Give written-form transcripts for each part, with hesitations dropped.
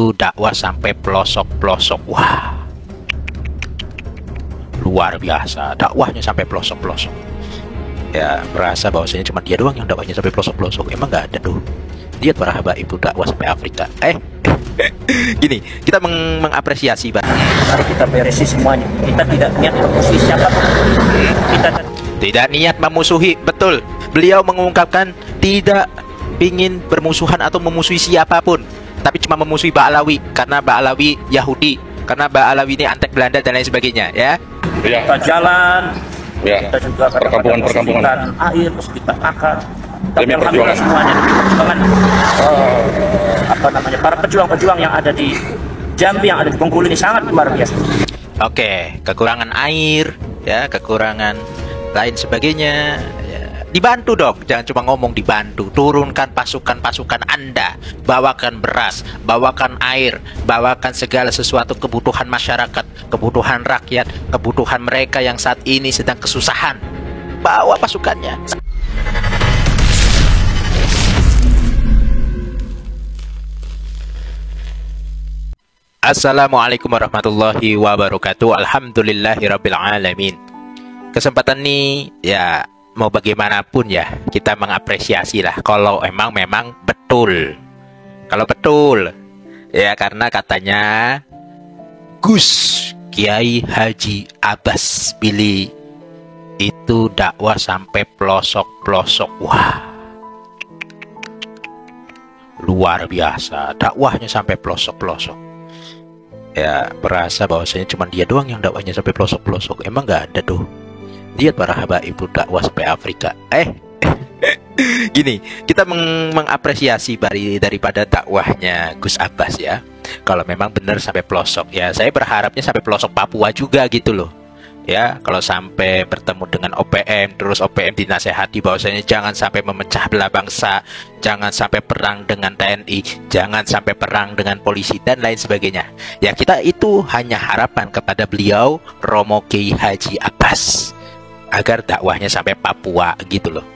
itu dakwah sampai pelosok-pelosok. Wah, luar biasa, dakwahnya sampai pelosok-pelosok. Ya, merasa bahwasanya cuma dia doang yang dakwahnya sampai pelosok-pelosok. Emang nggak ada tuh. Lihat para habaib itu dakwah sampai Afrika. Gini, kita mengapresiasi Pak. Mari kita beresi semuanya. Kita tidak niat memusuhi siapapun. Kita tidak niat memusuhi, betul. Beliau mengungkapkan tidak ingin bermusuhan atau memusuhi siapapun, tapi cuma memusuhi Ba'alawi karena Ba'alawi Yahudi, karena Ba'alawi ini antek Belanda dan lain sebagainya, ya. Kita jalan, Ya. kita juga Perkampungan. air, terus kita akan. Demi Tapi alhamdulillah semuanya demi perjuangan para pejuang-pejuang yang ada di Jambi, yang ada di Bengkulu ini sangat luar biasa. Oke, kekurangan air, ya, kekurangan lain sebagainya. Ya, dibantu dong, jangan cuma ngomong dibantu. Turunkan pasukan-pasukan Anda, bawakan beras, bawakan air, bawakan segala sesuatu kebutuhan masyarakat, kebutuhan rakyat, kebutuhan mereka yang saat ini sedang kesusahan. Bawa pasukannya. Assalamualaikum warahmatullahi wabarakatuh. Alhamdulillahirabbil alamin. Kesempatan ini ya mau bagaimanapun ya kita mengapresiasi lah kalau memang betul. Kalau betul ya, karena katanya Gus Kiai Haji Abbas Billy itu dakwah sampai pelosok-pelosok. Wah, luar biasa, dakwahnya sampai pelosok-pelosok. Ya, merasa bahwasanya cuma dia doang yang dakwahnya sampai pelosok-pelosok. Emang nggak ada tuh. Lihat para habaib itu dakwah sampai Afrika. Gini, kita mengapresiasi daripada dakwahnya Gus Abbas ya. Kalau memang benar sampai pelosok ya, saya berharapnya sampai pelosok Papua juga gitu loh. Ya, kalau sampai bertemu dengan OPM, terus OPM dinasehati bahwasanya jangan sampai memecah belah bangsa, jangan sampai perang dengan TNI, jangan sampai perang dengan polisi dan lain sebagainya. Ya, kita itu hanya harapan kepada beliau Romo Kiai Haji Abbas agar dakwahnya sampai Papua gitu loh.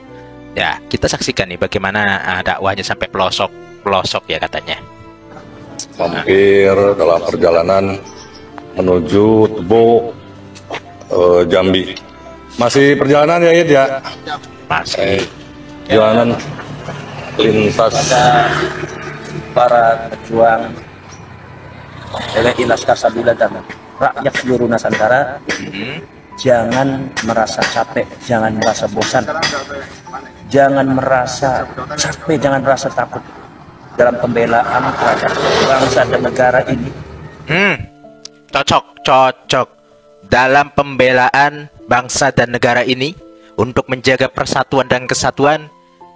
Ya, kita saksikan nih bagaimana dakwahnya sampai pelosok-pelosok ya katanya. Mampir dalam perjalanan menuju Tebo, Jambi. Masih perjalanan ya Yid ya? Masih Jalanan lintas Para pejuang LNI Laskar Sabila dan rakyat seluruh Nusantara, jangan merasa capek, jangan merasa bosan, jangan merasa capek, jangan merasa takut dalam pembelaan terhadap bangsa dan negara ini. Cocok. Dalam pembelaan bangsa dan negara ini untuk menjaga persatuan dan kesatuan,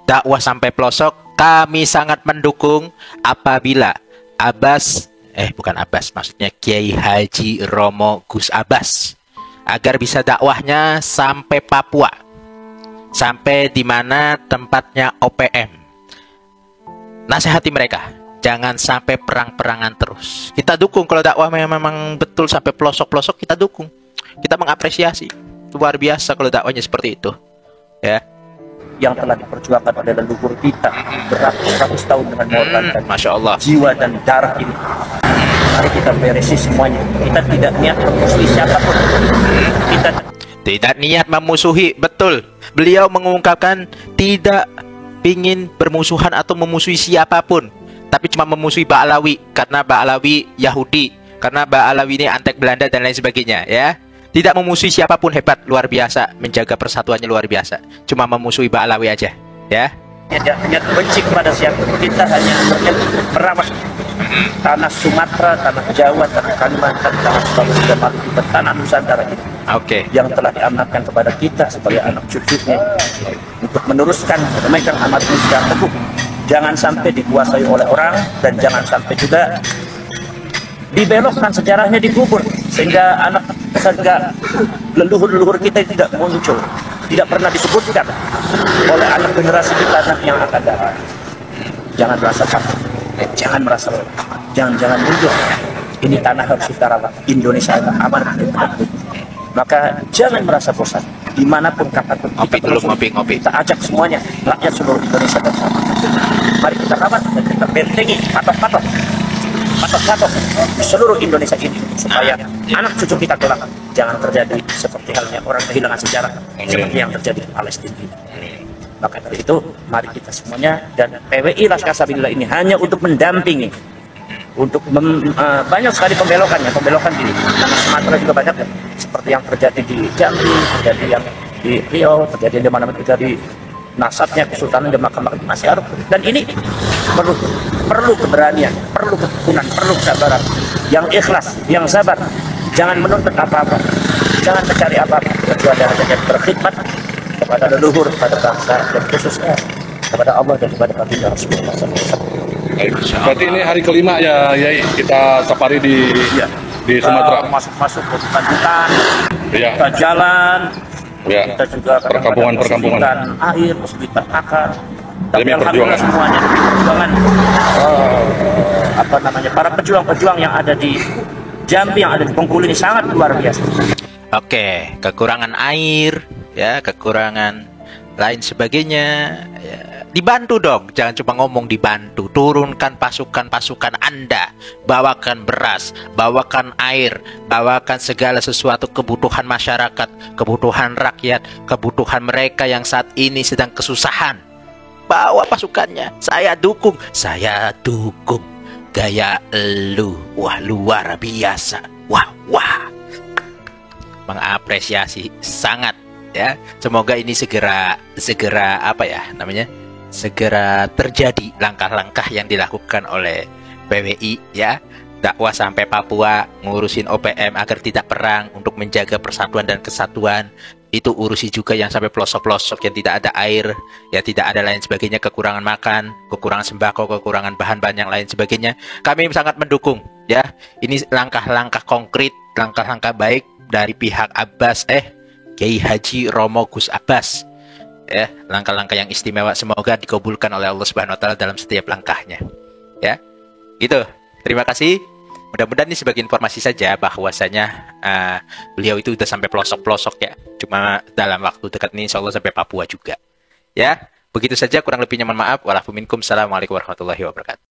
dakwah sampai pelosok, kami sangat mendukung apabila maksudnya Kiai Haji Romo Gus Abbas agar bisa dakwahnya sampai Papua, sampai di mana tempatnya OPM. Nasihati mereka, jangan sampai perang-perangan terus. Kita dukung kalau dakwah memang betul sampai pelosok-pelosok, kita dukung. Kita mengapresiasi. Luar biasa kalau dakwahnya seperti itu. Ya. Yang telah diperjuangkan oleh leluhur kita beratus-ratus tahun dengan mengorbankan Masya Allah. jiwa dan darah ini. Mari kita beresi semuanya. Kita tidak niat memusuhi siapapun. Kita tidak niat memusuhi, betul. Beliau mengungkapkan tidak ingin bermusuhan atau memusuhi siapapun, tapi cuma memusuhi Ba'alawi karena Ba'alawi Yahudi, karena Ba'alawi ini antek Belanda dan lain sebagainya, ya. Tidak memusuhi siapapun, hebat, luar biasa, menjaga persatuannya luar biasa. Cuma memusuhi Ba'alawi aja, ya. niat benci kepada siapa. Kita hanya berniat merawat tanah Sumatera, tanah Jawa, tanah Kalimantan, tanah Sulawesi dan Maluku, tanah Nusantara ini. Yang telah diamanatkan kepada kita sebagai anak cucunya untuk meneruskan memegang amat secara teguh. Jangan sampai dikuasai oleh orang dan jangan sampai juga dibelokkan sejarahnya, dikubur sehingga leluhur-leluhur kita tidak muncul, tidak pernah disebutkan oleh anak generasi kita yang akan datang. Jangan merasa takut, jangan merasa jangan mundur. Ini tanah harus kita rawat. Indonesia aman. Maka jangan merasa bosan dimanapun kapanpun kita ajak semuanya, rakyat seluruh Indonesia bersama. Mari kita rawat dan kita bentengi patok-patok patok-patok di seluruh Indonesia ini supaya anak cucu kita kelak jangan terjadi seperti halnya orang kehilangan sejarah seperti yang terjadi di Palestina ini. Maka dari itu mari kita semuanya, dan PWI Laskar Sabilillah ini hanya untuk mendampingi, untuk banyak sekali pembelokan di tanah Sumatera juga banyak ya, seperti yang terjadi di Jambi, terjadi yang di Riau, terjadi di mana-mana, terjadi nasabnya Kesultanan Demak masih Arab, dan ini perlu keberanian, perlu ketekunan, perlu kesabaran, yang ikhlas, yang sabar, jangan menuntut apa-apa, jangan mencari apa-apa kecuali hanya berkhidmat kepada leluhur, kepada bangsa, dan khususnya kepada Allah dan kepada baginda Rasulullah SAW. Berarti ini hari kelima ya, Yai, kita safari di Sumatera. Masuk ke hutan-hutan, Ya. kita jalan, Ya. kita juga Perkampungan. air, kesulitan makan. Tapi Demi alhamdulillah perjuangan. semuanya demi perjuangan para pejuang-pejuang yang ada di Jambi, yang ada di Bengkulu ini sangat luar biasa. Oke, kekurangan air, ya, kekurangan lain sebagainya, ya, dibantu dong, jangan cuma ngomong dibantu. Turunkan pasukan-pasukan Anda, bawakan beras, bawakan air, bawakan segala sesuatu kebutuhan masyarakat, kebutuhan rakyat, kebutuhan mereka yang saat ini sedang kesusahan. Bawa pasukannya, saya dukung gaya lu, wah luar biasa, wah mengapresiasi sangat, ya. Semoga ini segera segera terjadi langkah-langkah yang dilakukan oleh PWI, ya. Dakwah sampai Papua, ngurusin OPM agar tidak perang, untuk menjaga persatuan dan kesatuan. Itu urusi juga yang sampai pelosok-pelosok yang tidak ada air, ya, tidak ada lain sebagainya, kekurangan makan, kekurangan sembako, kekurangan bahan-bahan yang lain sebagainya. Kami sangat mendukung, ya. Ini langkah-langkah konkret, langkah-langkah baik dari pihak Kiai Haji Romo Gus Abbas, ya, langkah-langkah yang istimewa, semoga dikabulkan oleh Allah Subhanahu wa taala dalam setiap langkahnya, ya. Gitu. Terima kasih. Mudah-mudahan ini sebagai informasi saja bahwasanya beliau itu udah sampai pelosok-pelosok, ya. Cuma dalam waktu dekat ini insyaallah sampai Papua juga. Ya, begitu saja, kurang lebihnya mohon maaf. Walafuminkum. Assalamualaikum warahmatullahi wabarakatuh.